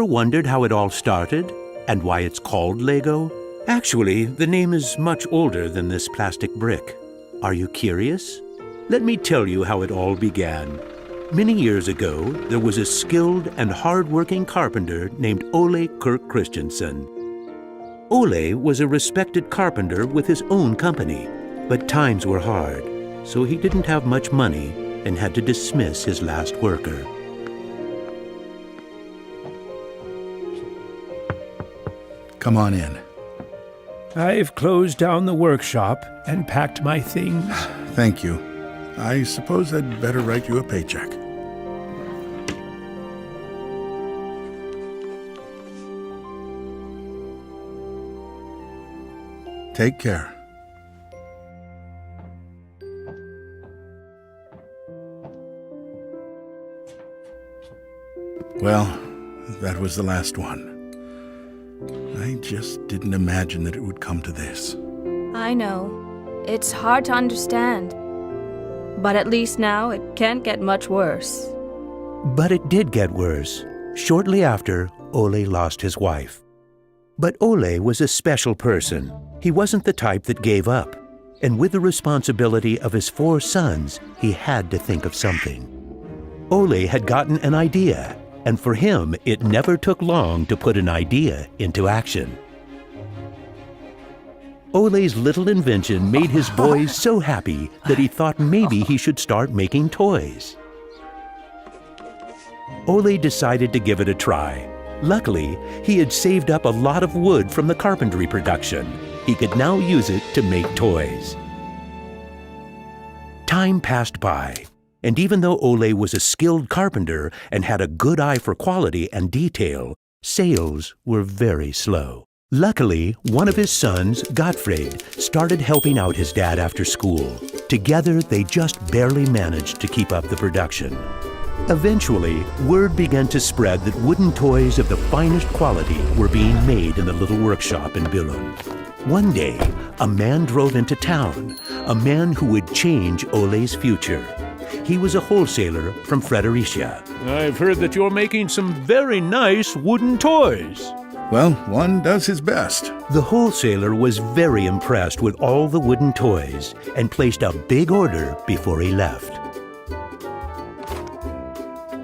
Wondered how it all started and why it's called Lego? Actually, the name is much older than this plastic brick. Are you curious? Let me tell you how it all began. Many years ago, there was a skilled and hard-working carpenter named Ole Kirk Christensen. Ole was a respected carpenter with his own company, but times were hard, so he didn't have much money and had to dismiss his last worker. Come on in. I've closed down the workshop and packed my things. Thank you. I suppose I'd better write you a paycheck. Take care. Well, that was the last one. I just didn't imagine that it would come to this. I know. It's hard to understand. But at least now it can't get much worse. But it did get worse. Shortly after, Ole lost his wife. But Ole was a special person. He wasn't the type that gave up. And with the responsibility of his 4 sons, he had to think of something. Ole had gotten an idea. And for him, it never took long to put an idea into action. Ole's little invention made his boys so happy that he thought maybe he should start making toys. Ole decided to give it a try. Luckily, he had saved up a lot of wood from the carpentry production. He could now use it to make toys. Time passed by. And even though Ole was a skilled carpenter and had a good eye for quality and detail, sales were very slow. Luckily, one of his sons, Gottfried, started helping out his dad after school. Together, they just barely managed to keep up the production. Eventually, word began to spread that wooden toys of the finest quality were being made in the little workshop in Billund. One day, a man drove into town, a man who would change Ole's future. He was a wholesaler from Fredericia. I've heard that you're making some very nice wooden toys. Well, one does his best. The wholesaler was very impressed with all the wooden toys and placed a big order before he left.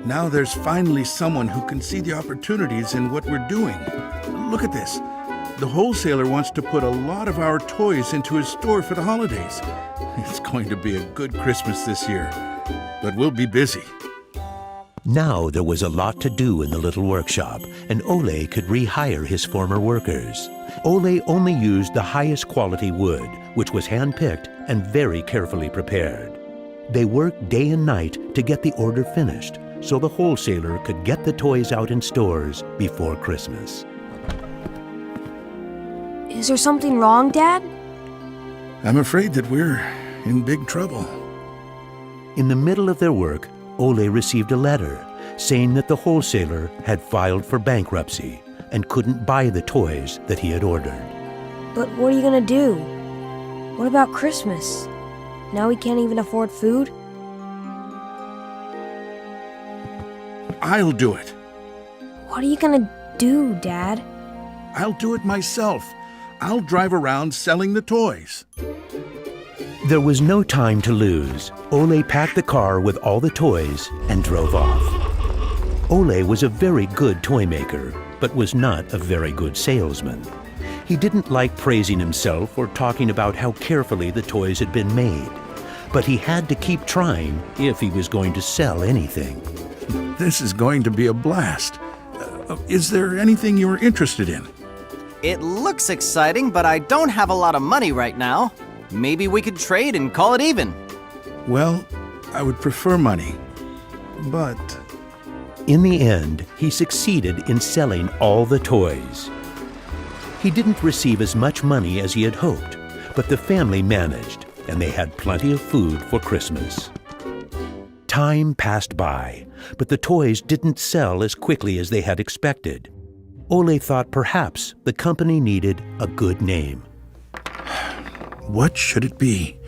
Now there's finally someone who can see the opportunities in what we're doing. Look at this. The wholesaler wants to put a lot of our toys into his store for the holidays. It's going to be a good Christmas this year, but we'll be busy. Now there was a lot to do in the little workshop, and Ole could rehire his former workers. Ole only used the highest quality wood, which was hand-picked and very carefully prepared. They worked day and night to get the order finished, so the wholesaler could get the toys out in stores before Christmas. Is there something wrong, Dad? I'm afraid that we're in big trouble. In the middle of their work, Ole received a letter saying that the wholesaler had filed for bankruptcy and couldn't buy the toys that he had ordered. But what are you gonna do? What about Christmas? Now we can't even afford food? I'll do it. What are you gonna do, Dad? I'll do it myself. I'll drive around selling the toys. There was no time to lose. Ole packed the car with all the toys and drove off. Ole was a very good toy maker, but was not a very good salesman. He didn't like praising himself or talking about how carefully the toys had been made. But he had to keep trying if he was going to sell anything. This is going to be a blast. Is there anything you're interested in? It looks exciting, but I don't have a lot of money right now. Maybe we could trade and call it even. Well, I would prefer money, but... In the end, he succeeded in selling all the toys. He didn't receive as much money as he had hoped, but the family managed, and they had plenty of food for Christmas. Time passed by, but the toys didn't sell as quickly as they had expected. Ole thought perhaps the company needed a good name. What should it be?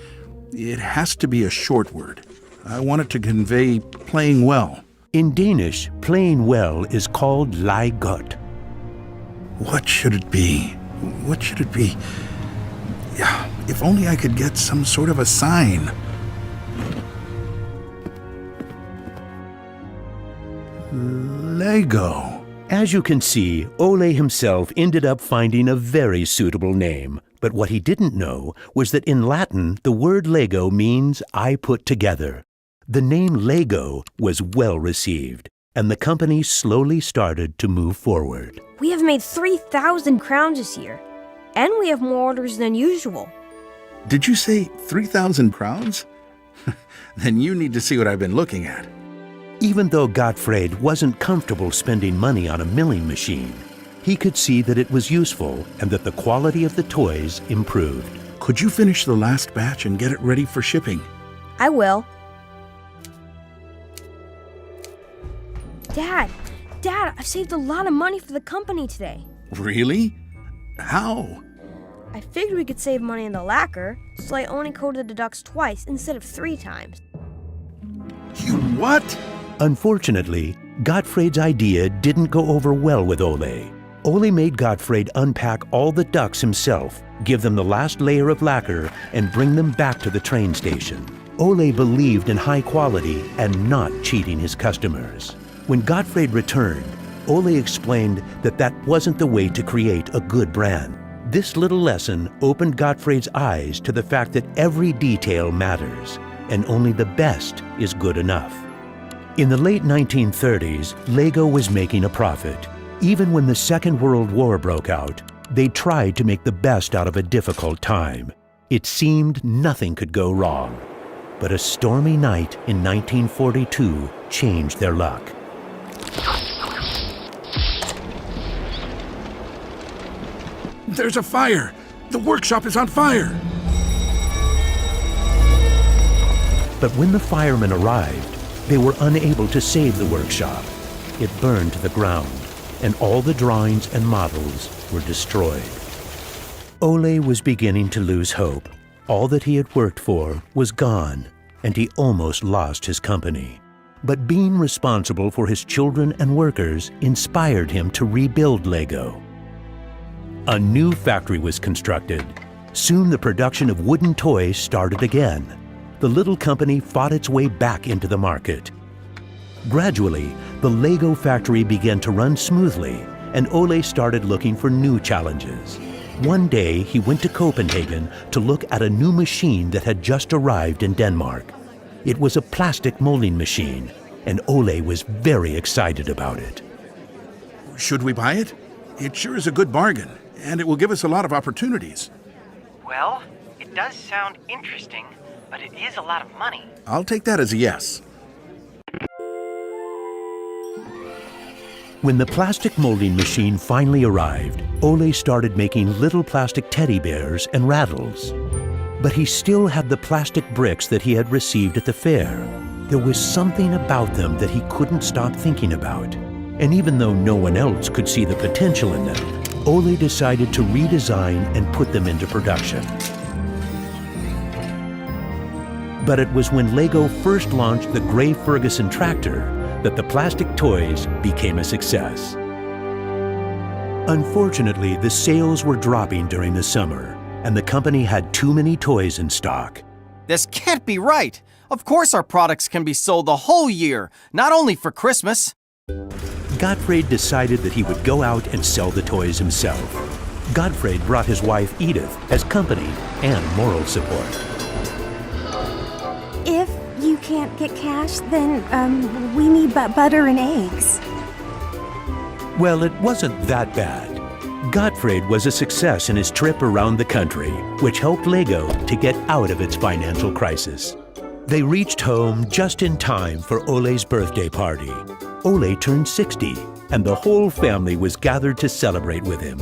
It has to be a short word. I want it to convey playing well. In Danish, playing well is called leg godt. What should it be? What should it be? Yeah, if only I could get some sort of a sign. Lego. As you can see, Ole himself ended up finding a very suitable name. But what he didn't know was that in Latin, the word Lego means I put together. The name Lego was well received, and the company slowly started to move forward. We have made 3,000 crowns this year, and we have more orders than usual. Did you say 3,000 crowns? Then you need to see what I've been looking at. Even though Gottfried wasn't comfortable spending money on a milling machine, he could see that it was useful and that the quality of the toys improved. Could you finish the last batch and get it ready for shipping? I will. Dad, I've saved a lot of money for the company today. Really? How? I figured we could save money in the lacquer, so I only coated the ducks twice instead of 3 times. You what? Unfortunately, Gottfried's idea didn't go over well with Ole. Ole made Gottfried unpack all the ducks himself, give them the last layer of lacquer, and bring them back to the train station. Ole believed in high quality and not cheating his customers. When Gottfried returned, Ole explained that that wasn't the way to create a good brand. This little lesson opened Gottfried's eyes to the fact that every detail matters, and only the best is good enough. In the late 1930s, Lego was making a profit. Even when the Second World War broke out, they tried to make the best out of a difficult time. It seemed nothing could go wrong. But a stormy night in 1942 changed their luck. There's a fire! The workshop is on fire! But when the firemen arrived, they were unable to save the workshop. It burned to the ground, and all the drawings and models were destroyed. Ole was beginning to lose hope. All that he had worked for was gone, and he almost lost his company. But being responsible for his children and workers inspired him to rebuild Lego. A new factory was constructed. Soon the production of wooden toys started again. The little company fought its way back into the market. Gradually, the Lego factory began to run smoothly, and Ole started looking for new challenges. One day, he went to Copenhagen to look at a new machine that had just arrived in Denmark. It was a plastic molding machine, and Ole was very excited about it. Should we buy it? It sure is a good bargain, and it will give us a lot of opportunities. Well, it does sound interesting, but it is a lot of money. I'll take that as a yes. When the plastic molding machine finally arrived, Ole started making little plastic teddy bears and rattles. But he still had the plastic bricks that he had received at the fair. There was something about them that he couldn't stop thinking about. And even though no one else could see the potential in them, Ole decided to redesign and put them into production. But it was when Lego first launched the Gray Ferguson tractor that the plastic toys became a success. Unfortunately, the sales were dropping during the summer, and the company had too many toys in stock. This can't be right. Of course our products can be sold the whole year, not only for Christmas. Gottfried decided that he would go out and sell the toys himself. Gottfried brought his wife Edith as company and moral support. If you can't get cash, then we need butter and eggs. Well, it wasn't that bad. Gottfried was a success in his trip around the country, which helped Lego to get out of its financial crisis. They reached home just in time for Ole's birthday party. Ole turned 60, and the whole family was gathered to celebrate with him.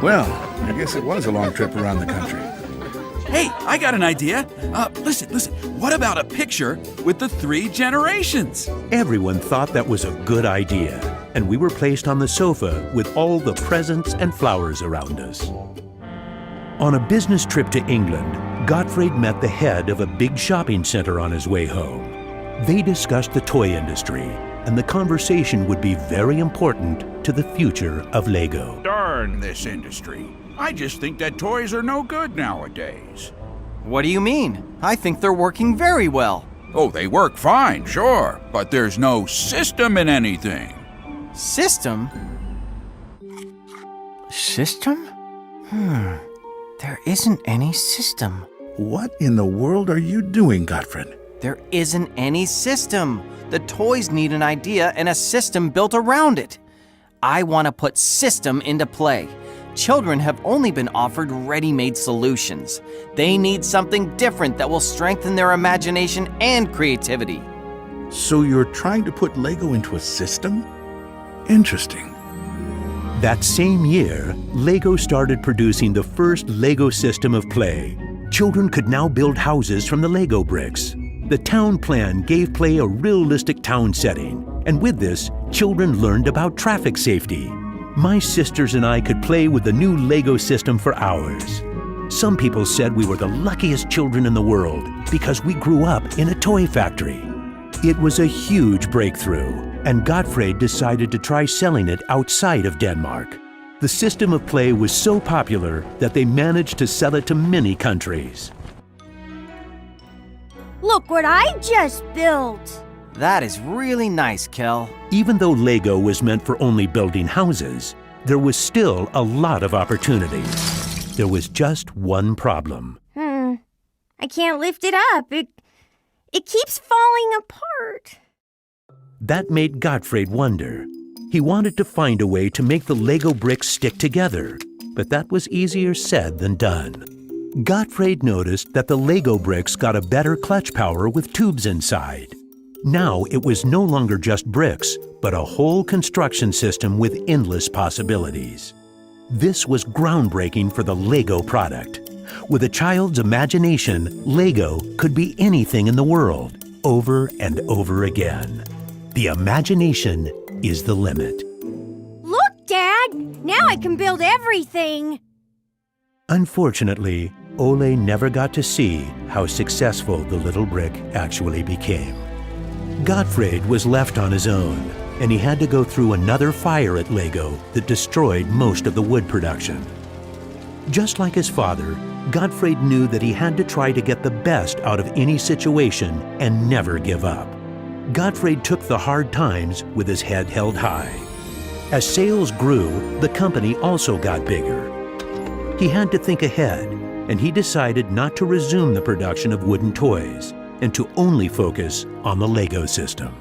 Well, I guess it was a long trip around the country. Hey, I got an idea. Listen. What about a picture with the 3 generations? Everyone thought that was a good idea, and we were placed on the sofa with all the presents and flowers around us. On a business trip to England, Gottfried met the head of a big shopping center on his way home. They discussed the toy industry, and the conversation would be very important to the future of Lego. Darn this industry. I just think that toys are no good nowadays. What do you mean? I think they're working very well. Oh, they work fine, sure, but there's no system in anything. System? System? There isn't any system. What in the world are you doing, Gottfried? There isn't any system. The toys need an idea and a system built around it. I want to put system into play. Children have only been offered ready-made solutions. They need something different that will strengthen their imagination and creativity. So you're trying to put Lego into a system? Interesting. That same year, Lego started producing the first Lego system of play. Children could now build houses from the Lego bricks. The town plan gave play a realistic town setting, and with this, children learned about traffic safety. My sisters and I could play with the new Lego system for hours. Some people said we were the luckiest children in the world because we grew up in a toy factory. It was a huge breakthrough, and Gottfried decided to try selling it outside of Denmark. The system of play was so popular that they managed to sell it to many countries. Look what I just built! That is really nice, Kel. Even though Lego was meant for only building houses, there was still a lot of opportunities. There was just one problem. I can't lift it up. It keeps falling apart. That made Gottfried wonder. He wanted to find a way to make the Lego bricks stick together, but that was easier said than done. Gottfried noticed that the Lego bricks got a better clutch power with tubes inside. Now it was no longer just bricks, but a whole construction system with endless possibilities. This was groundbreaking for the Lego product. With a child's imagination, Lego could be anything in the world, over and over again. The imagination is the limit. Look, Dad! Now I can build everything! Unfortunately, Ole never got to see how successful the little brick actually became. Gottfried was left on his own, and he had to go through another fire at Lego that destroyed most of the wood production. Just like his father, Gottfried knew that he had to try to get the best out of any situation and never give up. Gottfried took the hard times with his head held high. As sales grew, the company also got bigger. He had to think ahead, and he decided not to resume the production of wooden toys and to only focus on the Lego system.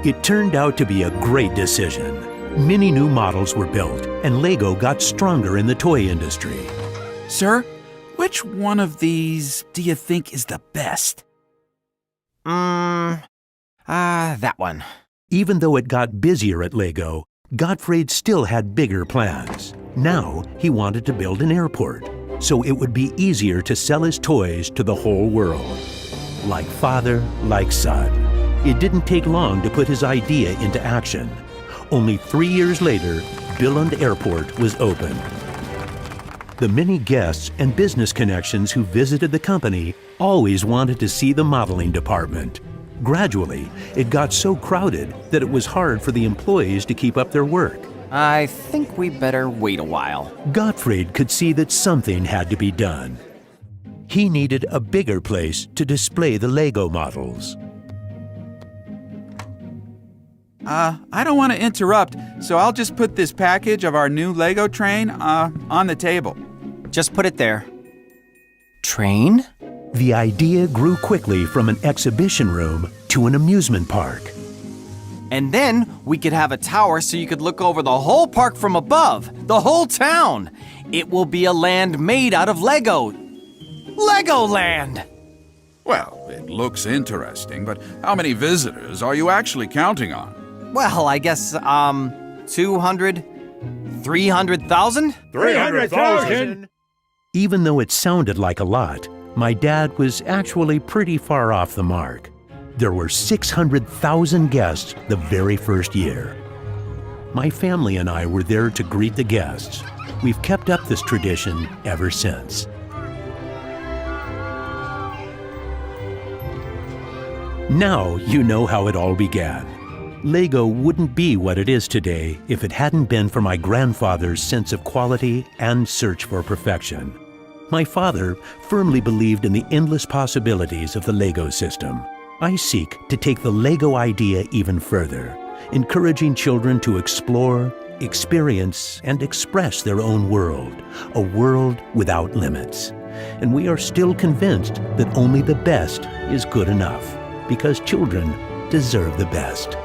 It turned out to be a great decision. Many new models were built, and Lego got stronger in the toy industry. Sir, which one of these do you think is the best? That one. Even though it got busier at Lego, Gottfried still had bigger plans. Now he wanted to build an airport, so it would be easier to sell his toys to the whole world. Like father, like son. It didn't take long to put his idea into action. Only 3 years later, Billund Airport was opened. The many guests and business connections who visited the company always wanted to see the modeling department. Gradually, it got so crowded that it was hard for the employees to keep up their work. I think we better wait a while. Gottfried could see that something had to be done. He needed a bigger place to display the Lego models. I don't want to interrupt, so I'll just put this package of our new Lego train on the table. Just put it there. Train? The idea grew quickly from an exhibition room to an amusement park. And then we could have a tower so you could look over the whole park from above, the whole town. It will be a land made out of Lego. Legoland! Well, it looks interesting, but how many visitors are you actually counting on? Well, I guess, 200, 300,000? 300,000! Even though it sounded like a lot, my dad was actually pretty far off the mark. There were 600,000 guests the very first year. My family and I were there to greet the guests. We've kept up this tradition ever since. Now you know how it all began. Lego wouldn't be what it is today if it hadn't been for my grandfather's sense of quality and search for perfection. My father firmly believed in the endless possibilities of the Lego system. I seek to take the Lego idea even further, encouraging children to explore, experience, and express their own world, a world without limits. And we are still convinced that only the best is good enough, because children deserve the best.